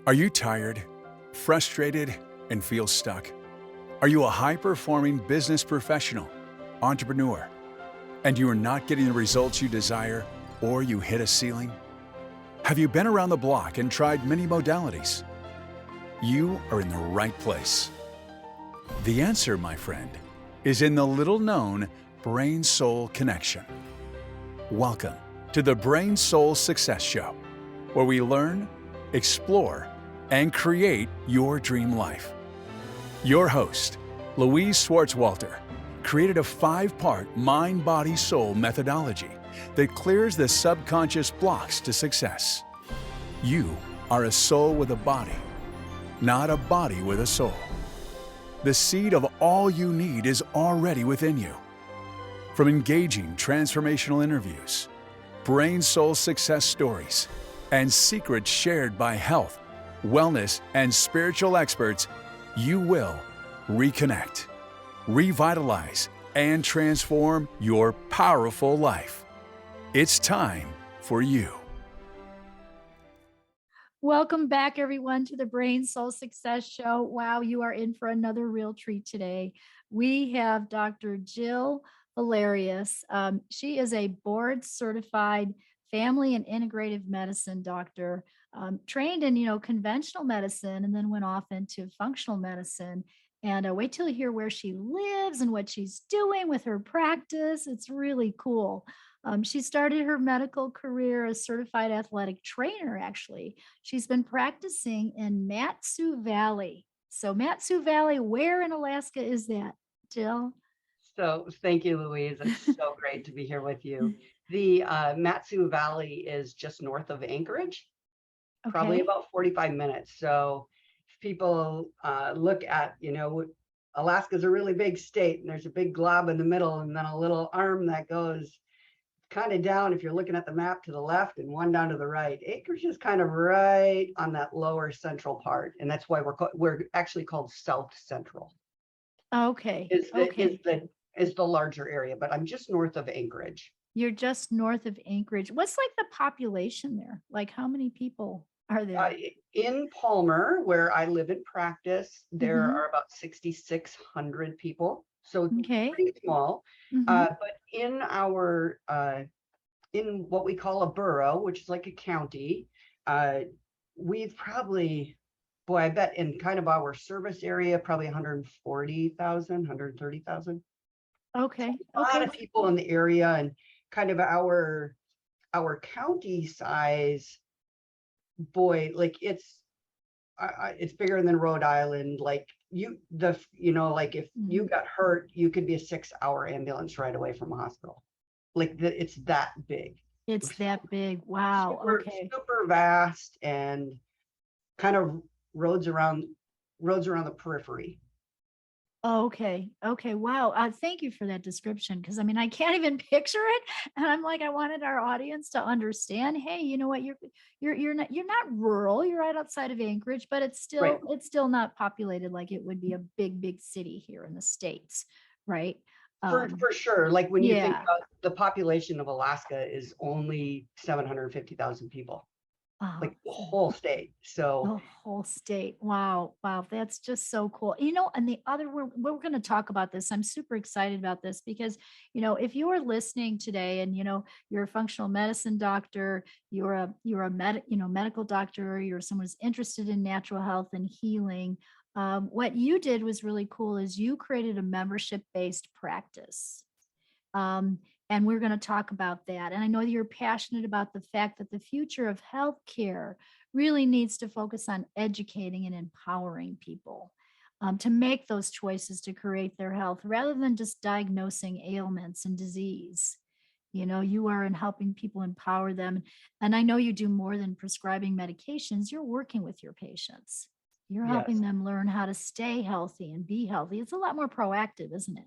Are you tired, frustrated, and feel stuck? Are you a high-performing business professional, entrepreneur, and you are not getting the results you desire, or you hit a ceiling? Have you been around the block and tried many modalities? You are in the right place. The answer, my friend, is in the little-known brain-soul connection. Welcome to the Brain Soul Success Show, where we learn, explore, and create your dream life. Your host, Louise Swartzwalter, created a 5-part mind-body-soul methodology that clears the subconscious blocks to success. You are a soul with a body, not a body with a soul. The seed of all you need is already within you. From engaging transformational interviews, brain-soul success stories, and secrets shared by health, wellness, and spiritual experts, you will reconnect, revitalize, and transform your powerful life. It's time for you. Welcome back, everyone, to the Brain Soul Success Show. Wow, you are in for another real treat today. We have Dr. Jill Valerius. She is a board-certified family and integrative medicine doctor, trained in conventional medicine, and then went off into functional medicine. And wait till you hear where she lives and what she's doing with her practice. It's really cool. She started her medical career as certified athletic trainer, actually. She's been practicing in Matsu Valley. So Matsu Valley, where in Alaska is that, Jill? So thank you, Louise. It's so great to be here with you. The Matsu Valley is just north of Anchorage, probably Okay. about 45 minutes. So if people look at, Alaska's a really big state and there's a big glob in the middle and then a little arm that goes kind of down if you're looking at the map to the left and one down to the right. Anchorage is kind of right on that lower central part. And that's why we're actually called South Central. Okay. Is the larger area, but I'm just north of Anchorage. You're just north of Anchorage. What's like the population there? Like how many people are there? In Palmer, where I live and practice, there Mhm. are about 6,600 people. So Okay. pretty small. Mhm. But in our in what we call a borough, which is like a county, we've probably, boy, I bet in kind of our service area, probably 140,000, 130,000. Okay. A lot Okay. of people in the area, and kind of our county size, boy, like it's bigger than Rhode Island. Like like if you Mhm. got hurt, you could be a 6-hour ambulance right away from a hospital. Like it's that big. It's that big. Wow. Super, Okay. super vast, and kind of roads around the periphery. Okay. Okay. Wow. Thank you for that description. Because I mean, I can't even picture it, and I'm like, I wanted our audience to understand. Hey, you know what? You're not rural. You're right outside of Anchorage, but it's Right. still not populated like it would be a big city here in the States, right? For sure. Like when you think Yeah. about the population of Alaska is only 750,000 people, Oh, like the whole state. So the whole state. Wow. Wow. That's just so cool. And the other, we're going to talk about this. I'm super excited about this because, if you are listening today and, you're a functional medicine doctor, you're a medical doctor, you're someone who's interested in natural health and healing. What you did was really cool is you created a membership based practice. Um, and we're going to talk about that. And I know you're passionate about the fact that the future of healthcare really needs to focus on educating and empowering people to make those choices to create their health rather than just diagnosing ailments and disease. You are in helping people empower them. And I know you do more than prescribing medications, you're working with your patients. You're yes, helping them learn how to stay healthy and be healthy. It's a lot more proactive, isn't it?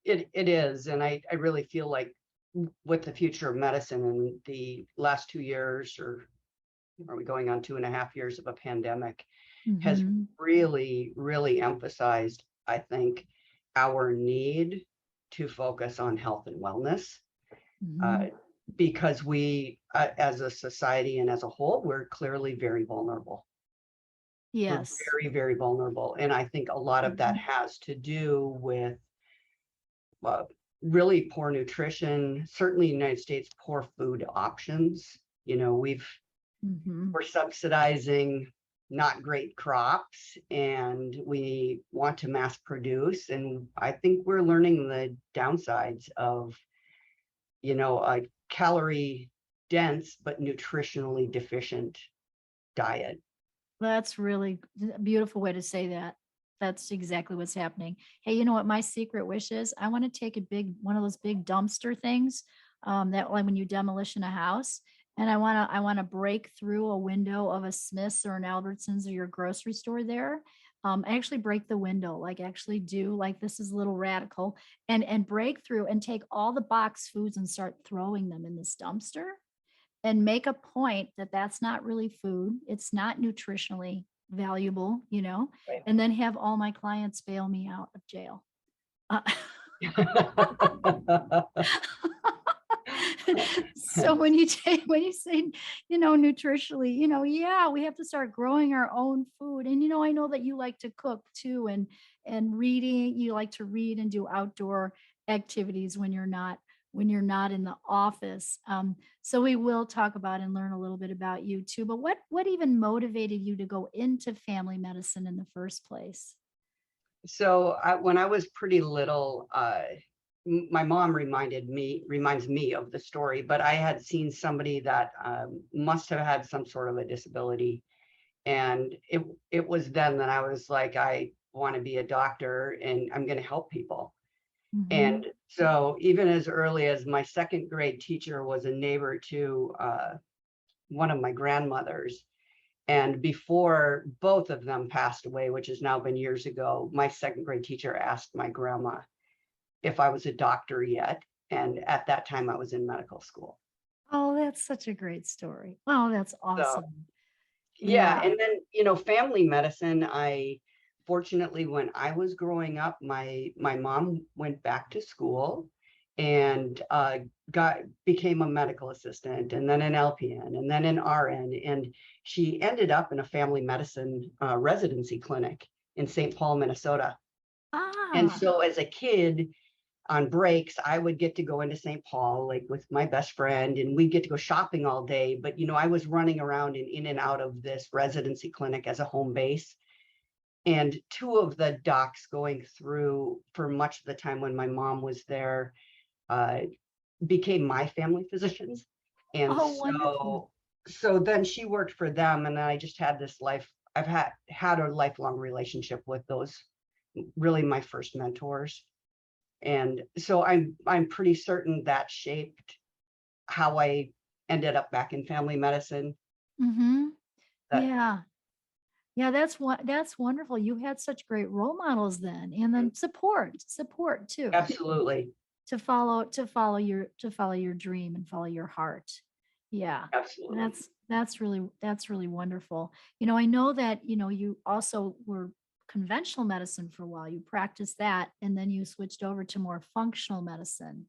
it is. And I really feel like with the future of medicine in the last 2 years, or are we going on 2.5 years of a pandemic, has Mhm. really, really emphasized, I think, our need to focus on health and wellness. Uh, Mhm. because we, as a society and as a whole, we're clearly very vulnerable. We're Yes. very, very vulnerable. And I think a lot of that Mhm. has to do with uh, really poor nutrition, certainly in the United States, poor food options. You know, Mhm. we're subsidizing not great crops and we want to mass produce. And I think we're learning the downsides of, a calorie dense but nutritionally deficient diet. That's really a beautiful way to say that. That's exactly what's happening. Hey, you know what my secret wish is? I want to take a big one of those big dumpster things, that like when you demolition a house, and I want to break through a window of a Smith's or an Albertsons or your grocery store there. Actually break the window, like actually do like this is a little radical, and break through and take all the box foods and start throwing them in this dumpster and make a point that that's not really food. It's not nutritionally valuable, Right. and then have all my clients bail me out of jail. Uh, so when you say, nutritionally, yeah, we have to start growing our own food. And, I know that you like to cook too, and reading, you like to read and do outdoor activities when you're not in the office. So we will talk about and learn a little bit about you too. But what even motivated you to go into family medicine in the first place? So when I was pretty little, my mom reminds me of the story, but I had seen somebody that must have had some sort of a disability. And it was then that I was like, I want to be a doctor and I'm going to help people. Mhm. And so even as early as my second grade teacher was a neighbor to one of my grandmothers. And before both of them passed away, which has now been years ago, my second grade teacher asked my grandma if I was a doctor yet. And at that time, I was in medical school. Oh, that's such a great story. Oh, that's So, awesome. yeah. Yeah. And then, family medicine, fortunately, when I was growing up, my mom went back to school and became a medical assistant and then an LPN and then an RN. And she ended up in a family medicine residency clinic in St. Paul, Minnesota. And Ah. so as a kid, on breaks, I would get to go into St. Paul, like with my best friend, and we'd get to go shopping all day. But, I was running around and in and out of this residency clinic as a home base. And two of the docs going through for much of the time when my mom was there uh, became my family physicians. And Oh, wonderful. so then she worked for them. And then I just had this life. I've had a lifelong relationship with those, really my first mentors. And so I'm pretty certain that shaped how I ended up back in family medicine. Mhm. That Yeah. Yeah, that's wonderful. You had such great role models then, and then support too, absolutely, to follow your dream and follow your heart. Yeah. absolutely. That's really wonderful. I know that, you also were conventional medicine for a while. You practiced that and then you switched over to more functional medicine.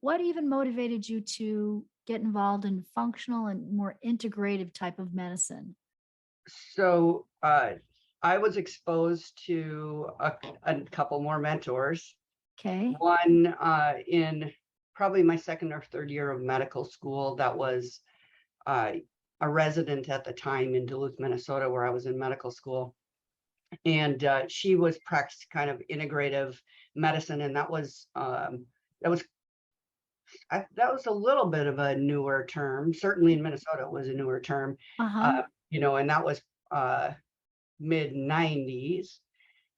What even motivated you to get involved in functional and more integrative type of medicine? So I was exposed to a couple more mentors. Okay. One in probably my second or third year of medical school that was uh, a resident at the time in Duluth, Minnesota, where I was in medical school. And she was practicing kind of integrative medicine, and that was that was a little bit of a newer term. Certainly in Minnesota, it was a newer term, Uh-huh. and that was mid 90s.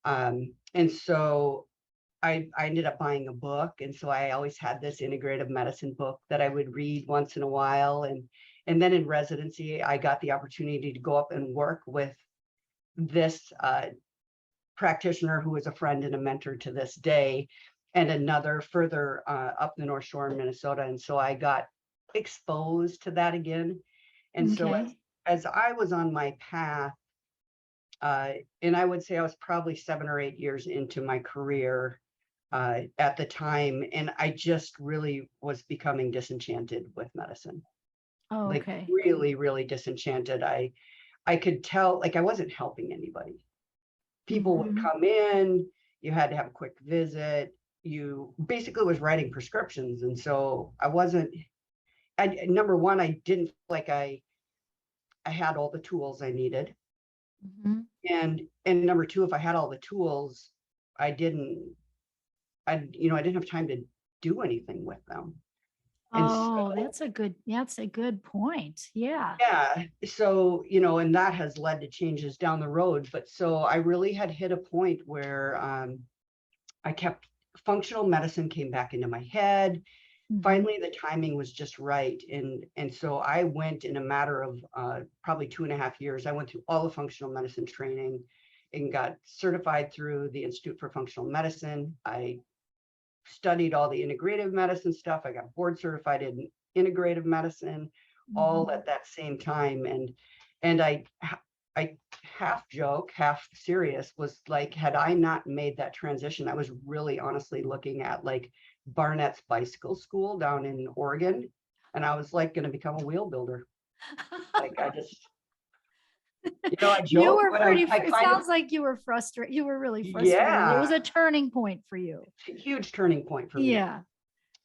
And so I ended up buying a book. And so I always had this integrative medicine book that I would read once in a while. And then in residency, I got the opportunity to go up and work with this practitioner who is a friend and a mentor to this day, and another further up the North Shore in Minnesota. And so I got exposed to that again. And so Okay. as I was on my path, and I would say I was probably 7 or 8 years into my career at the time, and I just really was becoming disenchanted with medicine, Oh, like okay. really, really disenchanted. I could tell, like, I wasn't helping anybody. People would Mhm. come in, you had to have a quick visit. You basically was writing prescriptions. And so I wasn't, number one, I didn't feel like I had all the tools I needed. Mhm. And number two, if I had all the tools, I didn't, I didn't have time to do anything with them. And Oh, so, that's a good point. Yeah. yeah, so, and that has led to changes down the road. But so I really had hit a point where I kept functional medicine came back into my head. Mhm. Finally, the timing was just right. And so I went in a matter of probably 2.5 years. I went through all the functional medicine training and got certified through the Institute for Functional Medicine. I studied all the integrative medicine stuff. I got board certified in integrative medicine, all Mhm. at that same time. And I half joke, half serious was like, had I not made that transition, I was really honestly looking at like Barnett's bicycle school down in Oregon. And I was like going to become a wheel builder. Like I just, I You joke, were but I it kind of, sounds like you were frustrated. You were really frustrated. It was yeah, a turning point for you. huge turning point for me. Yeah.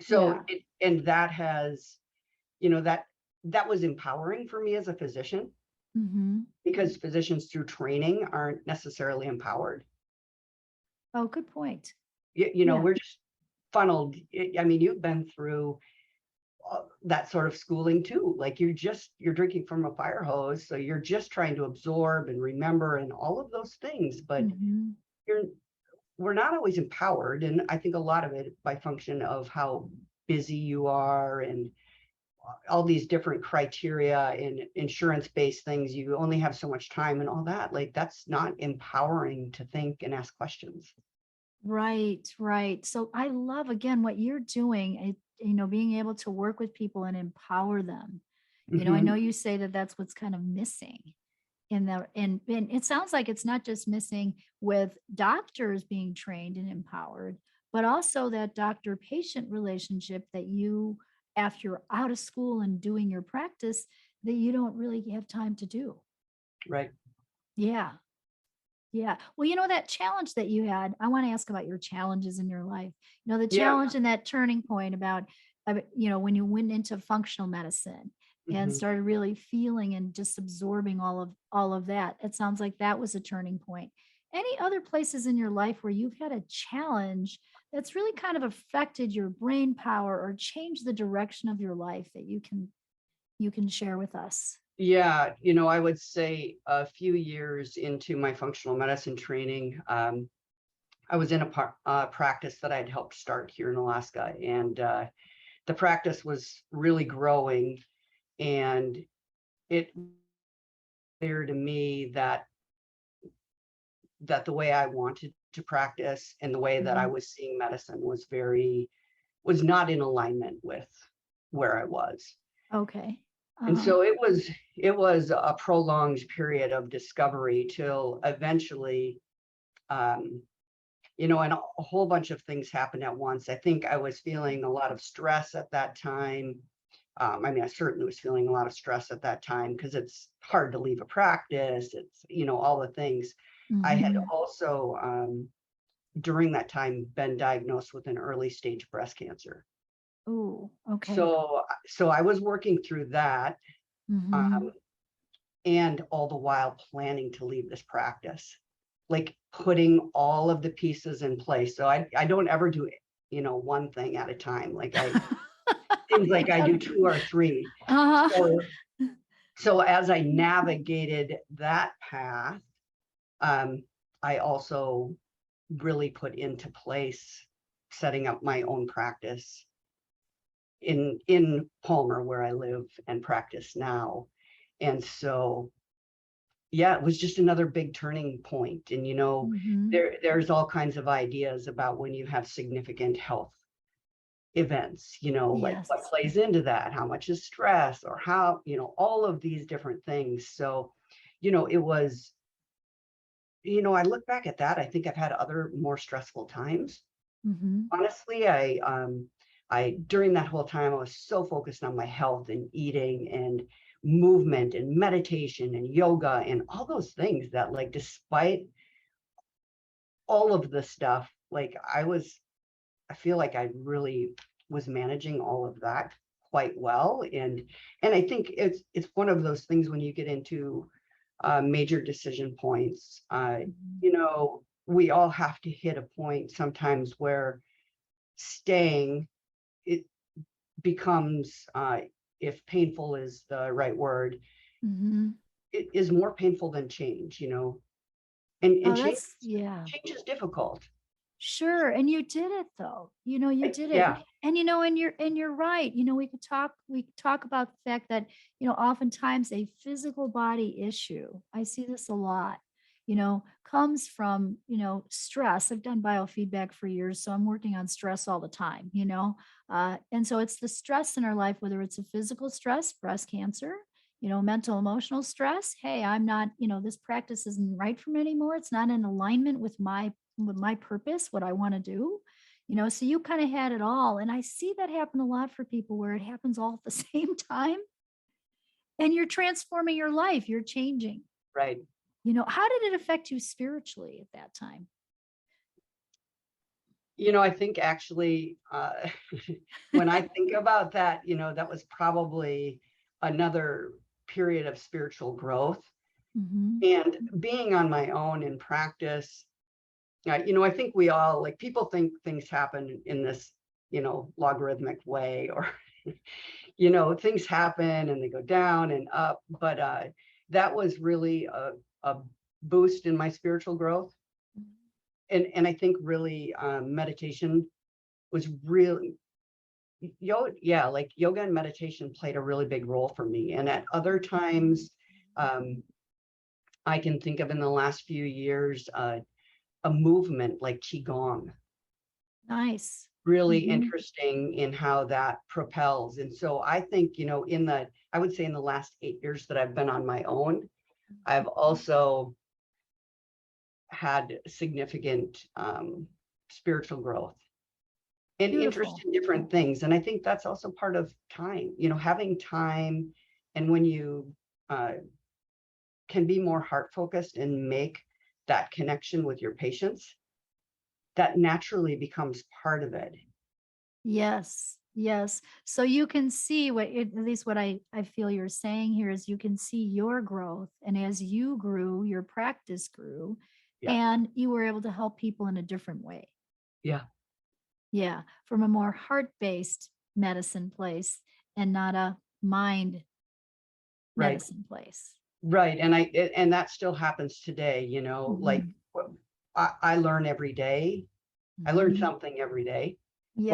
So Yeah. and that has, that was empowering for me as a physician, Mhm. because physicians through training aren't necessarily empowered. Oh, good point. Yeah. We're just funneled. I mean, you've been through that sort of schooling too. Like you're drinking from a fire hose, so you're just trying to absorb and remember and all of those things, but Mhm. you're we're not always empowered. And I think a lot of it by function of how busy you are and all these different criteria and insurance-based things. You only have so much time and all that. Like that's not empowering to think and ask questions. Right, right. So I love again what you're doing, being able to work with people and empower them. I Mm-hmm. know you say that that's what's kind of missing in the and it sounds like it's not just missing with doctors being trained and empowered, but also that doctor patient relationship that you, after you're out of school and doing your practice, that you don't really have time to do. Right. Yeah. Yeah. Well, that challenge that you had, I want to ask about your challenges in your life. The Yeah. challenge and that turning point about, when you went into functional medicine and Mm-hmm. started really feeling and just absorbing all of that. It sounds like that was a turning point. Any other places in your life where you've had a challenge that's really kind of affected your brain power or changed the direction of your life that you can share with us? Yeah, I would say a few years into my functional medicine training, I was in a practice that I'd helped start here in Alaska, and the practice was really growing, and it clear to me that the way I wanted to practice and the way that I Mhm. was seeing medicine was not in alignment with where I was. Okay. And Uh-huh. so it was a prolonged period of discovery till eventually, um, and a whole bunch of things happened at once. I think I was feeling a lot of stress at that time. I mean, I certainly was feeling a lot of stress at that time because it's hard to leave a practice. It's, all the things. I had Mhm. also, during that time, been diagnosed with an early stage breast cancer. Oh, okay. So I was working through that, um, Mhm. and all the while planning to leave this practice, like putting all of the pieces in place. So I don't ever do, one thing at a time. Like seems like I Yeah. do two or three. Uh-huh. So so as I navigated that path, um, I also really put into place setting up my own practice in Palmer, where I live and practice now. And so, yeah, it was just another big turning point. And Mhm. there's all kinds of ideas about when you have significant health events, like what Yes. plays into that, how much is stress, or how, all of these different things. So, it was, I look back at that. I think I've had other more stressful times. Mhm. Honestly, during that whole time, I was so focused on my health and eating and movement and meditation and yoga and all those things that, like, despite all of the stuff, like, I feel like I really was managing all of that quite well. And I think it's one of those things when you get into major decision points, we all have to hit a point sometimes where staying, it becomes, if painful is the right word, Mhm. it is more painful than change, and Oh, change, yeah. change is difficult. Sure, and you did it though. You did it. Yeah, And you're right. We could talk about the fact that, oftentimes a physical body issue, I see this a lot, comes from, stress. I've done biofeedback for years, so I'm working on stress all the time. And so it's the stress in our life, whether it's a physical stress, breast cancer, mental, emotional stress. Hey, I'm not, this practice isn't right for me anymore. It's not in alignment with my purpose, what I want to do. So you kind of had it all. And I see that happen a lot for people where it happens all at the same time. And you're transforming your life, you're changing. right. How did it affect you spiritually at that time? I think actually, when I think about that, that was probably another period of spiritual growth. Hmm. And being on my own in practice, I think we all, like, people think things happen in this, logarithmic way, or, things happen and they go down and up. But that was really a boost in my spiritual growth. And I think really meditation was really, like yoga and meditation played a really big role for me. And at other times, um, I can think of in the last few years, a movement like Qigong, Nice. really Hmm. interesting in how that propels. And so I think, I would say in the last 8 years that I've been on my own, I've also had significant spiritual growth and interest Beautiful. in different things. And I think that's also part of time, having time. And when you can be more heart focused and make that connection with your patients, that naturally becomes part of it. Yes. Yes. So you can see at least what I feel you're saying here is you can see your growth. And as you grew, your practice grew, Yeah. and you were able to help people in a different way. Yeah. Yeah. From a more heart-based medicine place and not a mind Right. medicine place. Right. And that still happens today, like, Mhm. I learn every day. I learn Mhm. something every day, Yes.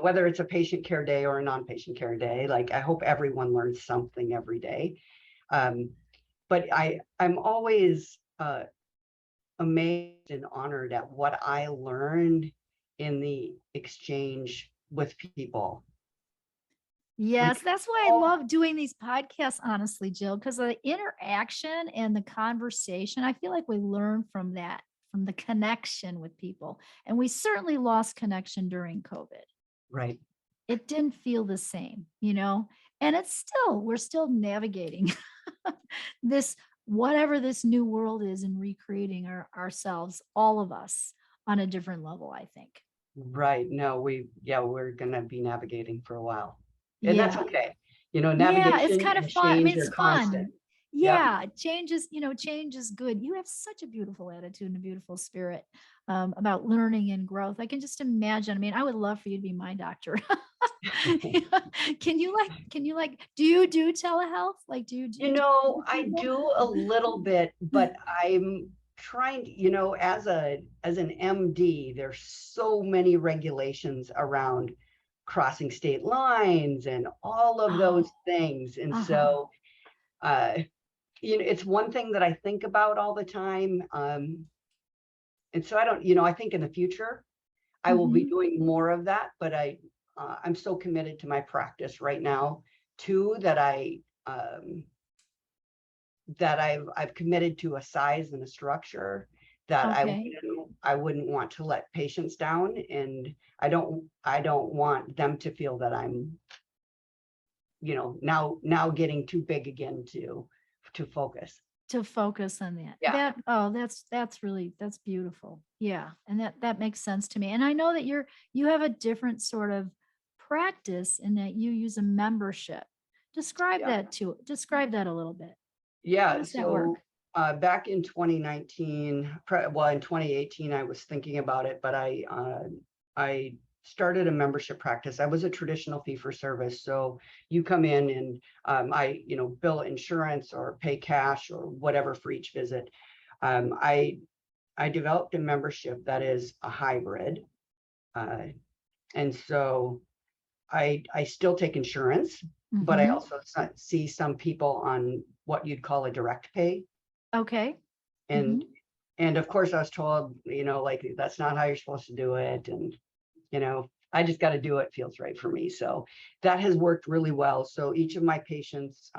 whether it's a patient care day or a non-patient care day. Like, I hope everyone learns something every day. Um, but I'm always amazed and honored at what I learned in the exchange with people. Like, Yes, that's why I oh, love doing these podcasts, honestly, Jill, because the interaction and the conversation, I feel like we learn from that, from the connection with people. And we certainly lost connection during COVID. right. It didn't feel the same. And we're still navigating this, whatever this new world is, and recreating ourselves, all of us, on a different level, I think. Right. No, we're going to be navigating for a while. And that's Yeah. okay. Yeah, it's Navigation kind of and fun. I mean, change are it's constant. fun. Yep. Yeah, change is good. You have such a beautiful attitude and a beautiful spirit, about learning and growth. I can just imagine. I mean, I would love for you to be my doctor. Can you do you do telehealth? Like, do you talk to I people? do a little bit, but I'm trying to, as an MD, there's so many regulations around crossing state lines and all of Oh, those things. And uh-huh. so, uh, it's one thing that I think about all the time. And so I don't, I think in the future I will be Mhm. doing more of that, but I'm so committed to my practice right now too, that um, I've committed to a size and a structure that I want Okay. to I wouldn't want to let patients down, and I don't want them to feel that I'm, now getting too big again to focus. To focus on that. Yeah. That's beautiful. Yeah. And that makes sense to me. And I know that you have a different sort of practice in that you use a membership. Describe Yeah. that a little bit. How Yeah. does that work? So back in 2019, in 2018, I was thinking about it, but I started a membership practice. I was a traditional fee for service. So you come in and I, bill insurance or pay cash or whatever for each visit. I developed a membership that is a hybrid. And so I still take insurance, but I Mhm. also see some people on what you'd call a direct pay. Okay. And Mhm. and of course I was told, like, that's not how you're supposed to do it. And I just got to do what feels right for me. So that has worked really well. So each of my patients,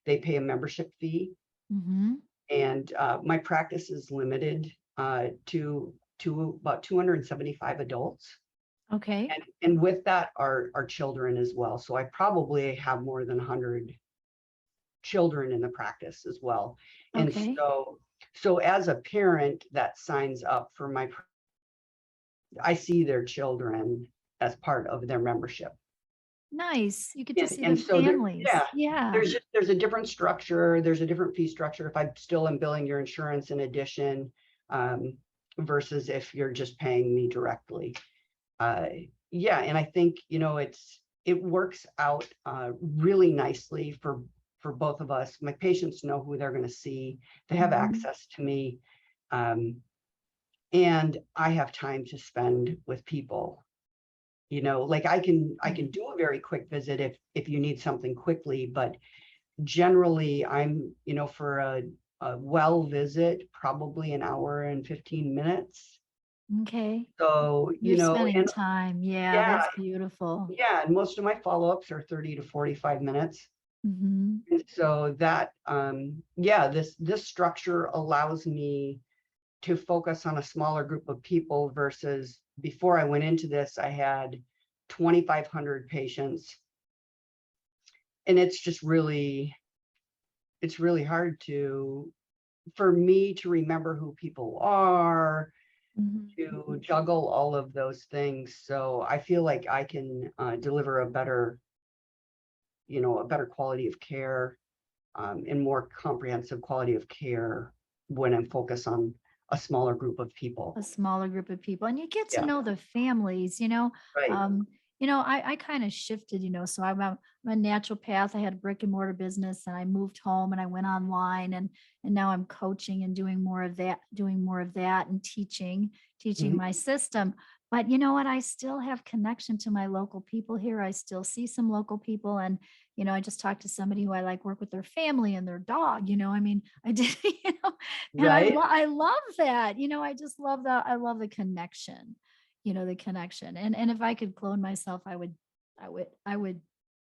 they pay a membership fee, Mhm. and my practice is limited to about 275 adults. Okay. And with that are children as well. So I probably have more than 100 children in the practice as well. And Okay. so as a parent that signs up for I see their children as part of their membership. Nice. You get to see And the so families. Yeah. there's a different structure. There's a different fee structure if I still am billing your insurance in addition, versus if you're just paying me directly. Yeah, and I think it works out really nicely for both of us. My patients know who they're going to see. They have Mhm. access to me, and I have time to spend with people. Like I can do a very quick visit if you need something quickly, but generally I'm for a well visit probably an hour and 15 minutes. Okay. So You're spending and time. Yeah, yeah, that's beautiful. yeah, and most of my follow-ups are 30 to 45 minutes. Mhm. And so that yeah, this structure allows me to focus on a smaller group of people versus before I went into this, I had 2,500 patients. And it's really hard for me to remember who people are, Mhm. to juggle all of those things. So I feel like I can deliver a better quality of care, and more comprehensive quality of care when I'm focused on a smaller group of people. A smaller group of people, and you get to Yeah, know the families, right. I kind of shifted, so I'm a naturopath. I had a brick and mortar business, and I moved home and I went online, and now I'm coaching and doing more of that and teaching Mhm. my system. But you know what? I still have connection to my local people here. I still see some local people, and I just talked to somebody who I like work with their family and their dog. I mean, I did, and Right. I love that. I just love that. I love the connection, the connection. And if I could clone myself, I would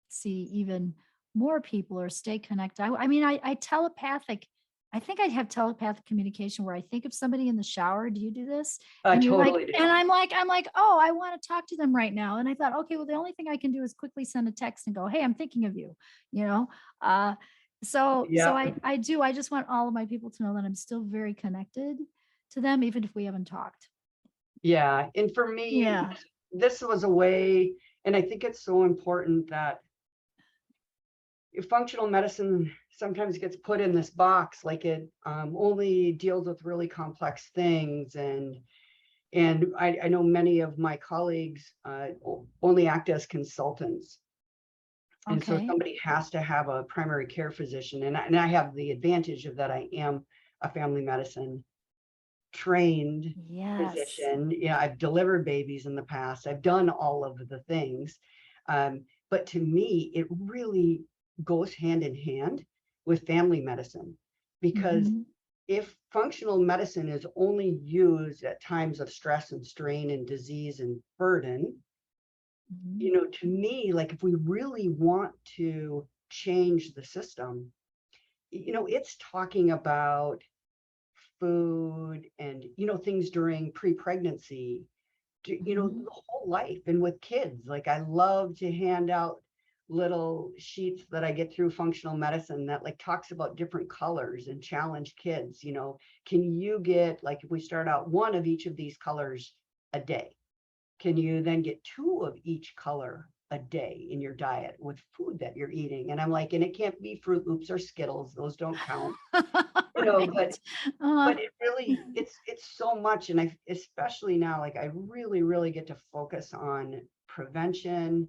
see even more people or stay connected. I mean, I telepathic. I think I have telepathic communication where I think of somebody in the shower. Do you do this? I And you're like, totally do. and I'm like, oh, I want to talk to them right now. And I thought, okay, well, the only thing I can do is quickly send a text and go, hey, I'm thinking of you, you know? Uh, so Yeah. I do. I just want all of my people to know that I'm still very connected to them, even if we haven't talked. Yeah. And for me, Yeah. this was a way, and I think it's so important that functional medicine sometimes gets put in this box, like it only deals with really complex things. And I know many of my colleagues only act as consultants. And so Okay. somebody has to have a primary care physician. And I have the advantage of that I am a family medicine trained Yes. physician. Yeah, I've delivered babies in the past. I've done all of the things. But to me, it really goes hand in hand with family medicine, because Mhm. if functional medicine is only used at times of stress and strain and disease and burden, Mhm. to me, like if we really want to change the system, it's talking about food and, things during pre-pregnancy, Mhm. the whole life. And with kids, like I love to hand out little sheets that I get through functional medicine that like talks about different colors and challenge kids, can you get, like, if we start out one of each of these colors a day, can you then get two of each color a day in your diet with food that you're eating? And I'm like, and it can't be Fruit Loops or Skittles, those don't count, but Right. Uh, it really, it's so much. And I, especially now, like I really, really get to focus on prevention,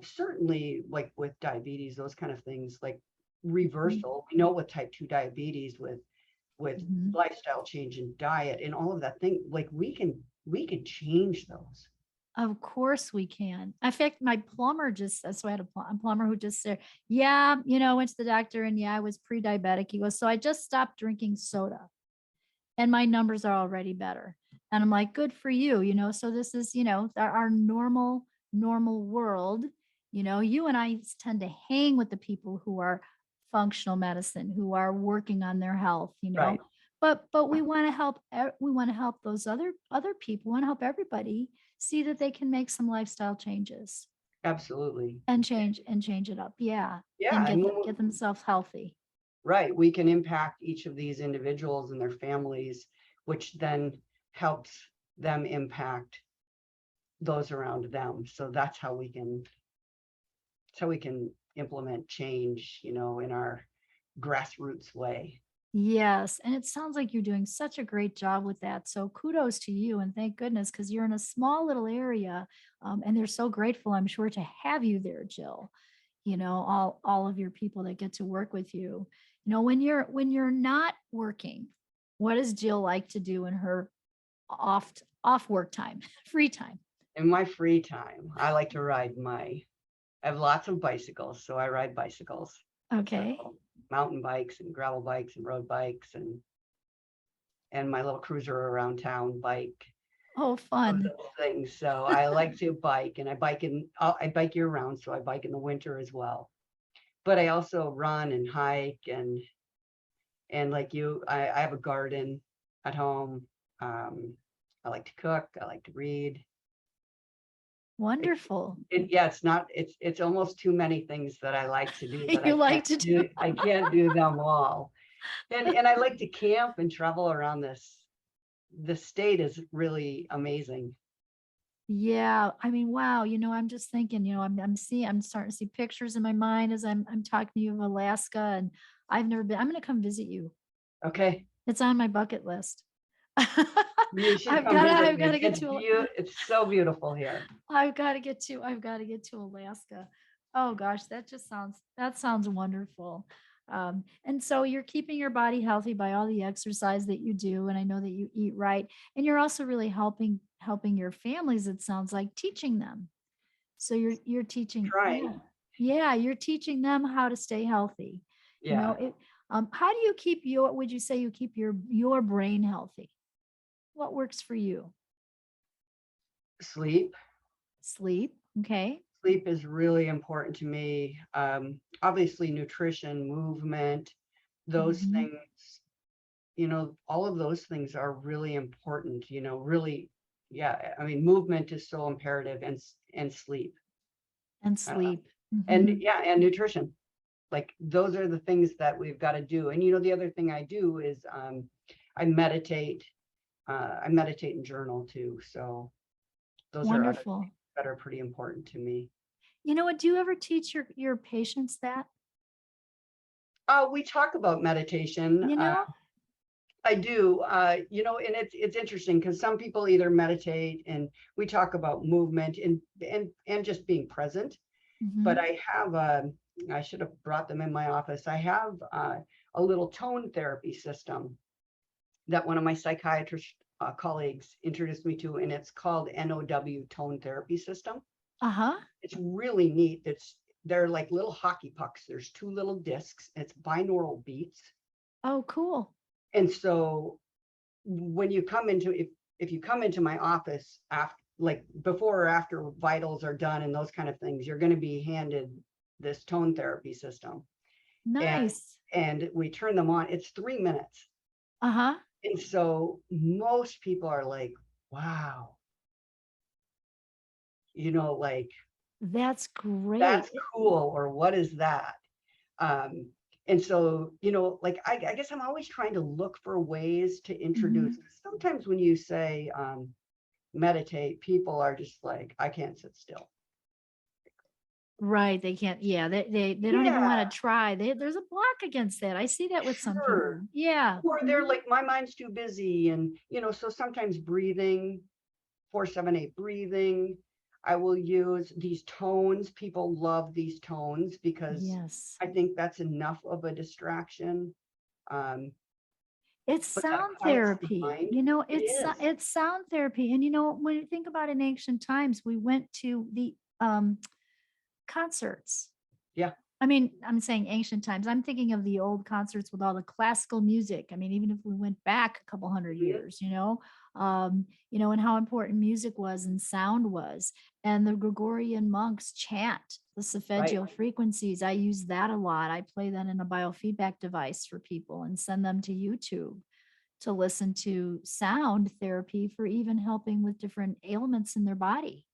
certainly like with diabetes, those kind of things, like mhm, reversal. We know with type 2 diabetes, with mhm. lifestyle change and diet and all of that thing, like we can change those. Of course we can. In fact, my plumber just said, so I had a plumber who just said, yeah, went to the doctor and yeah, I was pre-diabetic. He goes, so I just stopped drinking soda and my numbers are already better. And I'm like, good for you, so this is, our normal world. You and I tend to hang with the people who are functional medicine, who are working on their health, Right. but we want to help, we want to help those other people, we want to help everybody see that they can make some lifestyle changes Absolutely. and change it up. Yeah. And Yeah. And get themselves healthy. right, we can impact each of these individuals and their families, which then helps them impact those around them. So that's how we can implement change, in our grassroots way. Yes, and it sounds like you're doing such a great job with that. So kudos to you, and thank goodness because you're in a small little area, and they're so grateful, I'm sure, to have you there, Jill. All of your people that get to work with you. When you're not working, what does Jill like to do in her off work time, free time? In my free time, I like to I have lots of bicycles, so I ride bicycles. So Okay. mountain bikes and gravel bikes and road bikes and my little cruiser around town bike, Oh, those fun. little things. So I like to bike, and I bike year round, so I bike in the winter as well. But I also run and hike and like you, I have a garden at home. Um, I like to cook. I like to read. It, Wonderful. yeah, it's almost too many things that I like to do that You like to do. I can't do them all. And I like to camp and travel around this. The state is really amazing. Yeah, I mean, wow, I'm just thinking, I'm starting to see pictures in my mind as I'm talking to you of Alaska, and I've never been. I'm going to come visit you. Okay, It's on my bucket list. you should come visit I've got me. to get to It's so beautiful here. I've got to get to Alaska. Oh gosh, that sounds wonderful. And so you're keeping your body healthy by all the exercise that you do, and I know that you eat right, and you're also really helping your families. It sounds like teaching them. So you're teaching, Trying. yeah, yeah, you're teaching them how to stay healthy. Yeah. It. How do you keep your? Would you say you keep your brain healthy? What works for you? Sleep. Sleep. Okay. Sleep is really important to me. Obviously, nutrition, movement, those Mhm. things, all of those things are really important, really. Yeah. I mean, movement is so imperative and sleep. And Uh, sleep. and Mhm. yeah, and nutrition. Like those are the things that we've got to do. And, the other thing I do is I meditate. I meditate and journal too. So those are other Wonderful. things that are pretty important to me. You know what? Do you ever teach your patients that? We talk about meditation. You know? I do, and it's interesting because some people either meditate and we talk about movement and just being present. But Mhm. I should have brought them in my office. I have a little tone therapy system that one of my psychiatrist colleagues introduced me to, and it's called NOW Tone Therapy System. Uh-huh. It's really neat. They're like little hockey pucks. There's two little discs. It's binaural beats. Oh, cool. And so when you come into if you come into my office after, like, before or after vitals are done and those kind of things, you're going to be handed this tone therapy system, and Nice. we turn them on. It's 3 minutes, Uh-huh. And so most people are like, wow, like, That's that's great. cool, or what is that? Um, and so, like, I guess I'm always trying to look for ways to introduce. Mhm. Sometimes when you say meditate, people are just like, I can't sit still. Right, they can't, yeah, they don't even Yeah, wanna try. There's a block against that. I see that with some sure. people. Yeah. Or they're Mhm. like, my mind's too busy. And, so sometimes breathing, 4-7-8 breathing. I will use these tones. People love these tones because Yes. I think that's enough of a distraction. Um, It's but that sound quiets the therapy, mind. It is. it's sound therapy, and, when you think about in ancient times, we went to the, concerts. Yeah. I mean, I'm saying ancient times. I'm thinking of the old concerts with all the classical music. I mean, even if we went back a couple hundred Mhm. years, and how important music was and sound was, and the Gregorian monks chant the Right. solfeggio frequencies. I use that a lot. I play that in a biofeedback device for people and send them to YouTube to listen to sound therapy for even helping with different ailments in their body,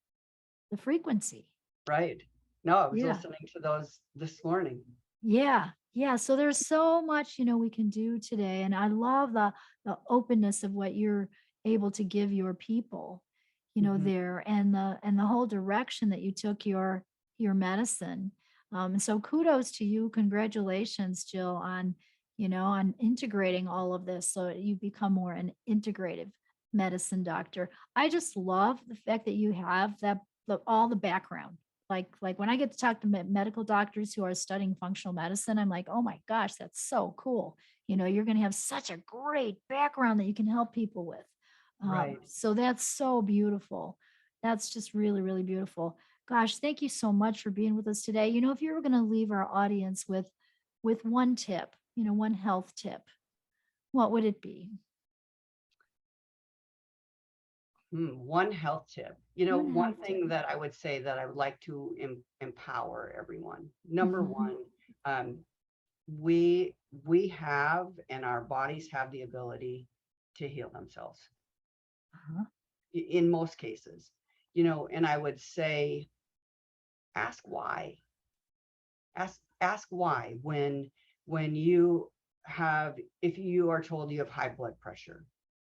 the frequency. Right. No, I was Yeah. listening to those this morning. Yeah. Yeah. So there's so much, we can do today. And I love the openness of what you're able to give your people, Mhm. there, and the whole direction that you took your medicine. And so kudos to you. Congratulations, Jill, on integrating all of this so you become more an integrative medicine doctor. I just love the fact that you have all the background, like when I get to talk to medical doctors who are studying functional medicine, I'm like, oh my gosh, that's so cool. You're going to have such a great background that you can help people with. Right. So that's so beautiful. That's just really, really beautiful. Gosh, thank you so much for being with us today. If you were going to leave our audience with one tip, one health tip, what would it be? One health tip. One One health tip. thing that I would say that I would like to empower everyone. Number Mhm. one, um, we have, and our bodies have the ability to heal themselves Uh-huh. in most cases. And I would say, ask why. Ask why when you have, if you are told you have high blood pressure,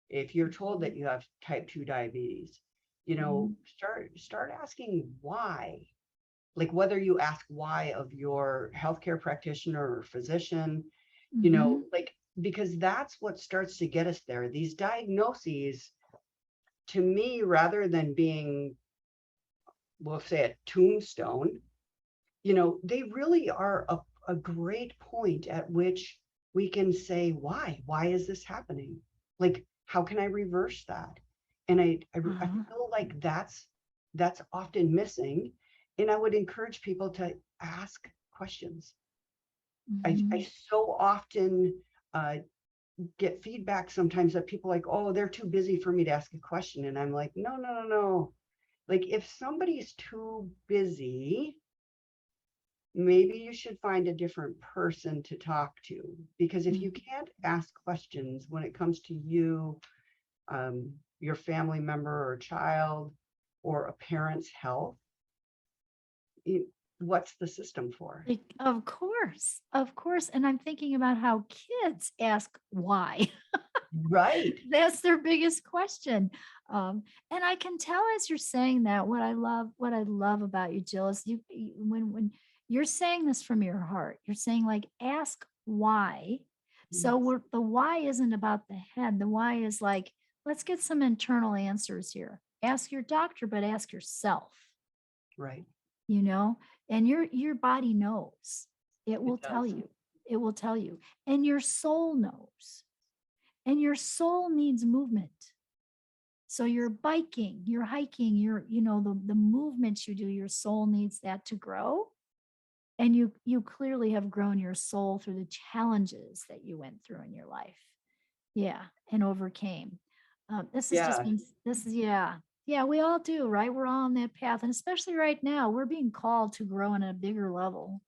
if you're told that you have type 2 diabetes, Mhm. start asking why. Like, whether you ask why of your healthcare practitioner or physician, Mhm. like, because that's what starts to get us there. These diagnoses, to me, rather than being, we'll say, a tombstone, they really are a great point at which we can say, why is this happening? Like, how can I reverse that? And I Uh-huh. feel like that's often missing. And I would encourage people to ask questions. I Mhm. so often uh, get feedback sometimes that people like, oh, they're too busy for me to ask a question. And I'm like, no, no, no, no. Like, if somebody's too busy, maybe you should find a different person to talk to. Because if you Mhm. can't ask questions when it comes to you, your family member or child, or a parent's health, you, what's the system for? Like, of course, of course. And I'm thinking about how kids ask why. Right. That's their biggest question. And I can tell as you're saying that, what I love about you, Jill, is when you're saying this from your heart, you're saying, like, ask why. So Yes. the why isn't about the head. The why is like, let's get some internal answers here. Ask your doctor, but ask yourself, Right. you know, and your body knows. It It will tell does. you. It will tell you. And your soul knows. And your soul needs movement. So you're biking, you're hiking, the movements you do, your soul needs that to grow. And you clearly have grown your soul through the challenges that you went through in your life. Yeah, and overcame. This has just Yeah. been, this is, yeah. Yeah, we all do, right? We're all on that path. And especially right now, we're being called to grow on a bigger level.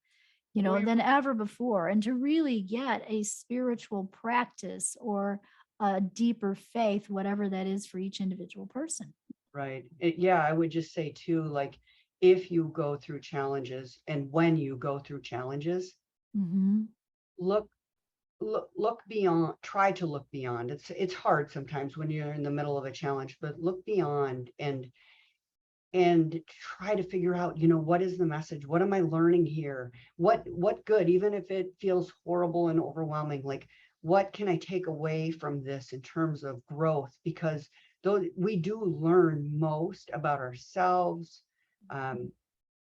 We than ever before, and to really get a spiritual practice or a deeper faith, whatever that is for each individual person. Right. Yeah, I would just say too, like if you go through challenges and when you go through challenges, Hmm. look look beyond, try to look beyond. It's hard sometimes when you're in the middle of a challenge, but look beyond and try to figure out, what is the message? What am I learning here? What good, even if it feels horrible and overwhelming, like what can I take away from this in terms of growth? Because though we do learn most about ourselves, and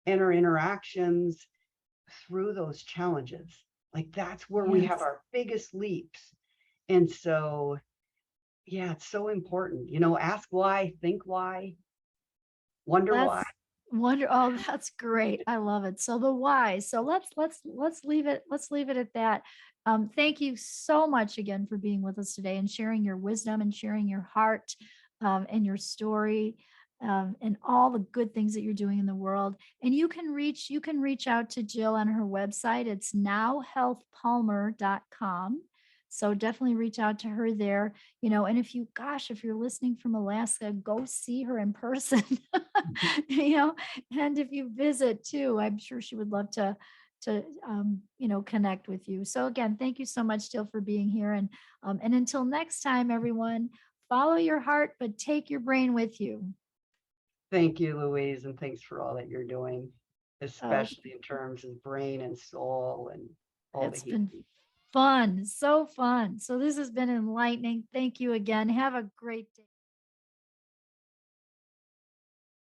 our interactions through those challenges. Like that's where we have Yes. our biggest leaps. And so, yeah, it's so important. Ask why, think why, wonder why. That's oh, that's great. I love it. So the why. So let's leave it at that. Thank you so much again for being with us today and sharing your wisdom and sharing your heart, and your story, and all the good things that you're doing in the world. And you can reach out to Jill on her website. It's nowhealthpalmer.com. So definitely reach out to her there. And if you're listening from Alaska, go see her in person. you know and if you visit too, I'm sure she would love to connect with you. So again, thank you so much, Jill, for being here. And until next time, everyone, follow your heart, but take your brain with you. Thank you, Louise, and thanks for all that you're doing, uh, especially in terms of brain and soul and all the it's been healing. fun, so fun. So this has been enlightening. Thank you again. Have a great day.